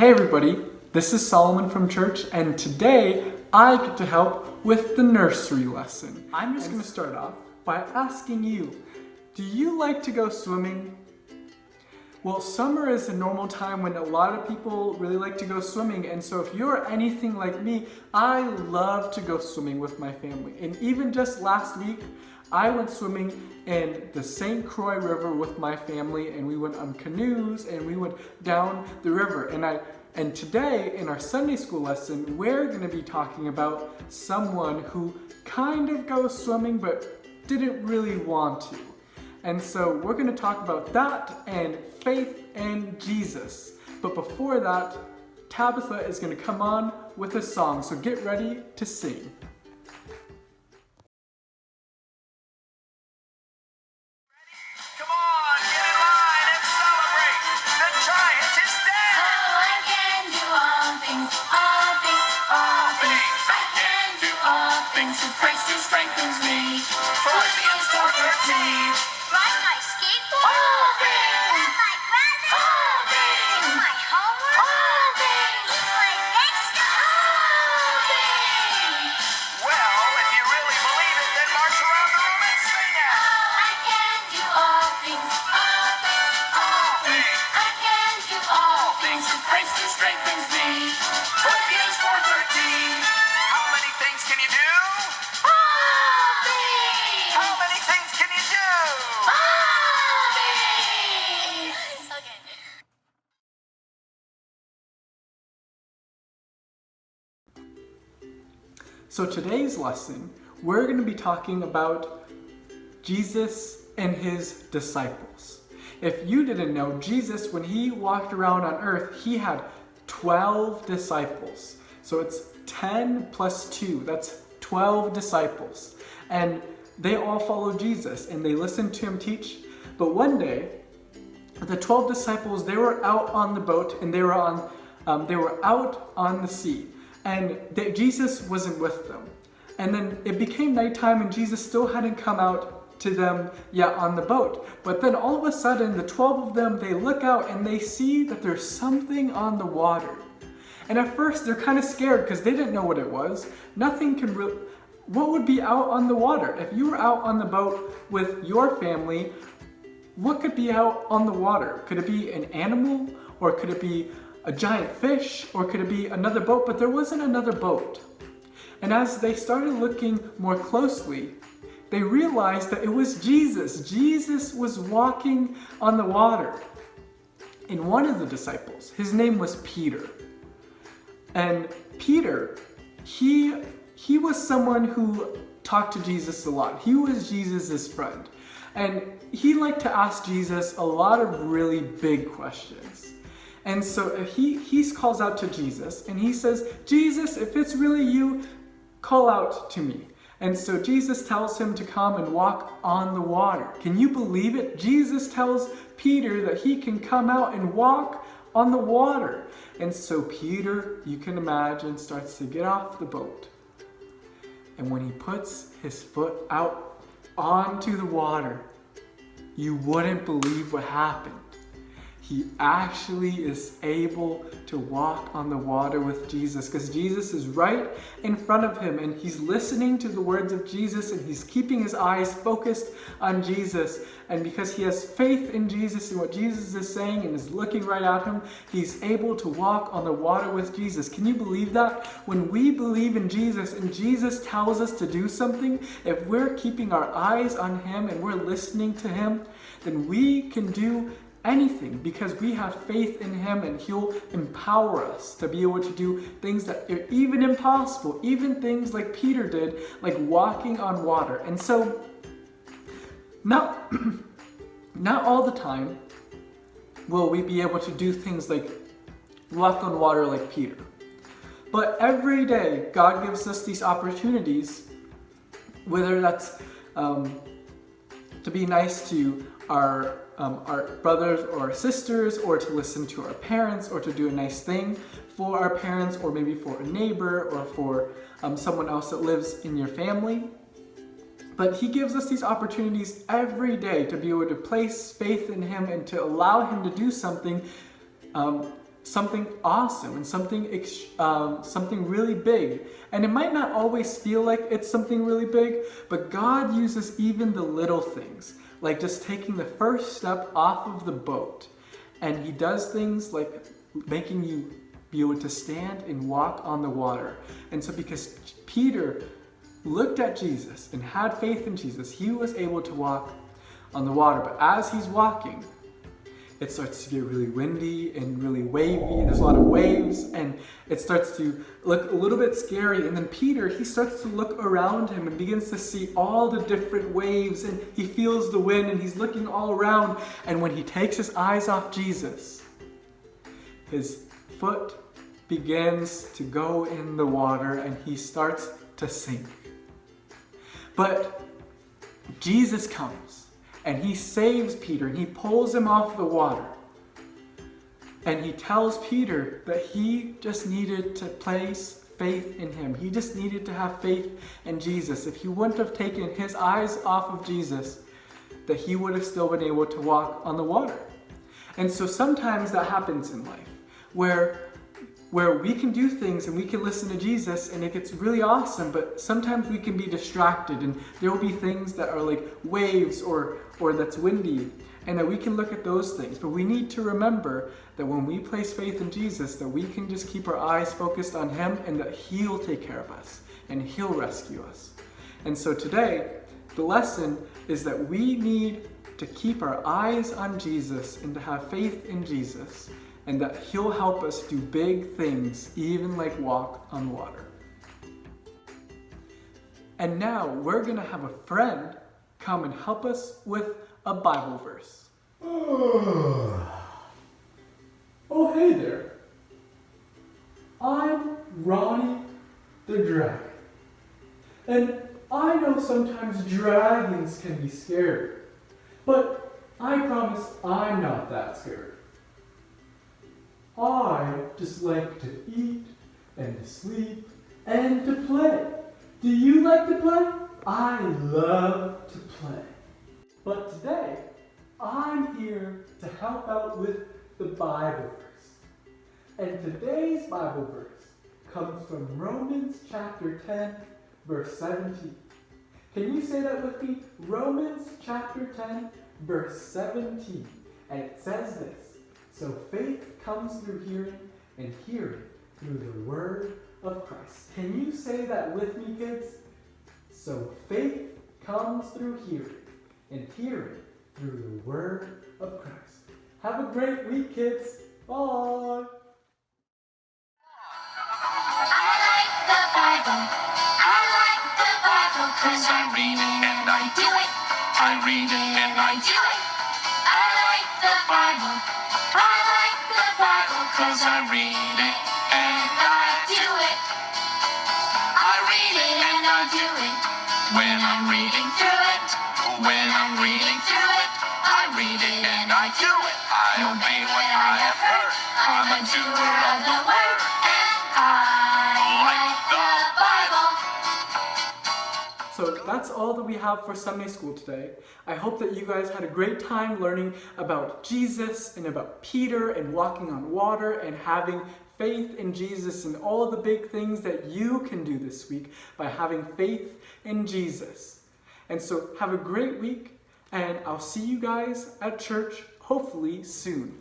Hey everybody, this is Solomon from church, and today I get to help with the nursery lesson. I'm just going to start off by asking you, do you like to go swimming? Well, summer is a normal time when a lot of people really like to go swimming, and so if you're anything like me, I love to go swimming with my family. And even just last week, I went swimming in the St. Croix River with my family, and we went on canoes and we went down the river. And today in our Sunday school lesson, we're going to be talking about someone who kind of goes swimming but didn't really want to. And so we're going to talk about that and faith in Jesus. But before that, Tabitha is going to come on with a song, so get ready to sing. Come on, get in line and celebrate. The giant is dead. Oh, I can do all things, all things, all things. I can do all things through Christ who strengthens me. Philippians 4:13. Ride my skateboard? All things, My brother? all things, My homework? all things, My next all things. Well, if you really believe it, then march around the room and sing it. I can do all things, all things, all things. I can do all things through Christ who strengthens me. Philippians 4:13. How many things can you do? All things, How many things can you do? all things. Okay. So today's lesson, we're going to be talking about Jesus and his disciples. If you didn't know, Jesus, when he walked around on earth, he had 12 disciples. So it's 10 plus 2, that's 12 disciples. And they all followed Jesus and they listened to him teach. But one day, the 12 disciples, they were out on the boat and they were out on the sea. And Jesus wasn't with them. And then it became nighttime and Jesus still hadn't come out to them yet on the boat. But then all of a sudden, the 12 of them, they look out and they see that there's something on the water. And at first, they're kind of scared because they didn't know what it was. What would be out on the water? If you were out on the boat with your family, what could be out on the water? Could it be an animal? Or could it be a giant fish? Or could it be another boat? But there wasn't another boat. And as they started looking more closely, they realized that it was Jesus. Jesus was walking on the water. And one of the disciples, his name was Peter. And Peter, he was someone who talked to Jesus a lot. He was Jesus's friend. And he liked to ask Jesus a lot of really big questions. And so he calls out to Jesus and he says, Jesus, if it's really you, call out to me. And so Jesus tells him to come and walk on the water. Can you believe it? Jesus tells Peter that he can come out and walk on the water. And so Peter, you can imagine, starts to get off the boat. And when he puts his foot out onto the water, you wouldn't believe what happened. He actually is able to walk on the water with Jesus because Jesus is right in front of him and he's listening to the words of Jesus and he's keeping his eyes focused on Jesus. And because he has faith in Jesus and what Jesus is saying and is looking right at him, he's able to walk on the water with Jesus. Can you believe that? When we believe in Jesus and Jesus tells us to do something, if we're keeping our eyes on him and we're listening to him, then we can do anything because we have faith in him and he'll empower us to be able to do things that are even impossible, even things like Peter did, like walking on water. And so not all the time will we be able to do things like walk on water like Peter. But every day God gives us these opportunities, whether that's to be nice to our brothers or sisters, or to listen to our parents, or to do a nice thing for our parents, or maybe for a neighbor, or for someone else that lives in your family. But he gives us these opportunities every day to be able to place faith in him and to allow him to do something something awesome and something really big. And it might not always feel like it's something really big, but God uses even the little things, like just taking the first step off of the boat. And he does things like making you be able to stand and walk on the water. And so because Peter looked at Jesus and had faith in Jesus, he was able to walk on the water. But as he's walking, it starts to get really windy and really wavy. There's a lot of waves, and it starts to look a little bit scary. And then Peter, he starts to look around him and begins to see all the different waves, and he feels the wind, and he's looking all around. And when he takes his eyes off Jesus, his foot begins to go in the water, and he starts to sink. But Jesus comes, and he saves Peter, and he pulls him off the water. And he tells Peter that he just needed to place faith in him. He just needed to have faith in Jesus. If he wouldn't have taken his eyes off of Jesus, that he would have still been able to walk on the water. And so sometimes that happens in life, where we can do things and we can listen to Jesus and it gets really awesome, but sometimes we can be distracted, and there will be things that are like waves or that's windy, and that we can look at those things. But we need to remember that when we place faith in Jesus, that we can just keep our eyes focused on him, and that he'll take care of us and he'll rescue us. And so today, the lesson is that we need to keep our eyes on Jesus and to have faith in Jesus, and that he'll help us do big things, even like walk on water. And now we're gonna have a friend come and help us with a Bible verse. Oh, hey there. I'm Ronnie the Dragon. And I know sometimes dragons can be scary, but I promise I'm not that scared. I just like to eat and to sleep and to play. Do you like to play? I love to play. But today, I'm here to help out with the Bible verse. And today's Bible verse comes from Romans chapter 10, verse 17. Can you say that with me? Romans chapter 10, verse 17. And it says this: so faith comes through hearing, and hearing through the word of Christ. Can you say that with me, kids? So faith comes through hearing, and hearing through the word of Christ. Have a great week, kids. Bye. I like the Bible. I like the Bible 'cause I read it and I do it. I read it and I do it. I like the Bible. I like the Bible 'cause I read it and I do it. I read it and I do it. When I'm reading through it. When I'm reading through it. I read it and I do it. I obey what I have heard. I'm a doer of the word. And I like the Bible. So that's all that we have for Sunday school today. I hope that you guys had a great time learning about Jesus and about Peter and walking on water and having faith in Jesus and all the big things that you can do this week by having faith in Jesus. And so have a great week, and I'll see you guys at church hopefully soon.